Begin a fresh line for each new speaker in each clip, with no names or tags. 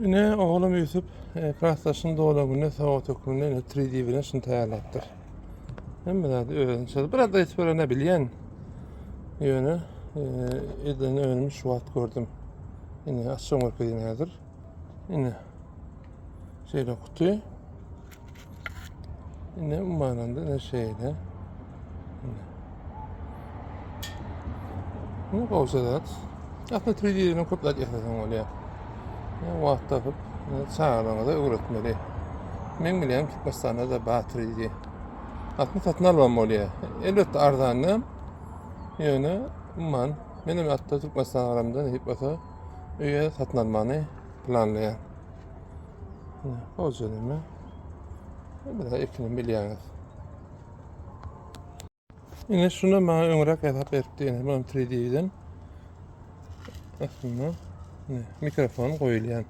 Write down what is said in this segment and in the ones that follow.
Ne oğlum Yusuf klastaşın doğru gününe saat okulunda 3D bilen şunu tayarlattır. Hem de öğrenmişler. Burada hiç böyle bilen yönü edeni öğrenmiş şu at gördüm. Yine açığım orkayı nedir? Yine şeyle kutuyu. Yine umarında ne şeyle. Yine kovsadat. Aslında 3D'den koplat yaşasın oluyor. Vaxt tapıp çağırana da öğretmeli. Men bilýän Türkmenistanda da batır idi. Atmy satyn almam bolýar. Elbetde arzanam. Ýöne man menem atda Türkmenistan aramda hep basa öýe satyn almany planlaýar. O jönüme. Biraz ekinin bilýäňiz. Ine şuna maňa öňrek ýazap beripdi. Ene bu 3D'den. Aslında mikrofon goýulýan.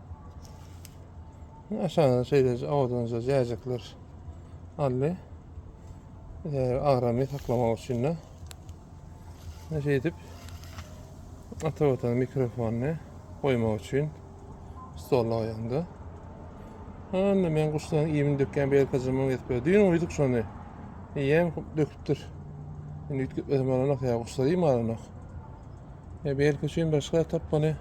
Aşağıda şeyler, ağzınıza yiyecekler. Alli. Ağramayı saklamak için de. Ne şey edip ata mikrofonunu koymak için stolla oyandı. Anne men kuşların iyimini dökken bir kazanmam yetmiyor. Düğün uyduk sonra. Yiyem döküptür. Yani ütküp etmem alanak ya kuşlar iyi mi alanak? Bir kaçayım başka tapmanı.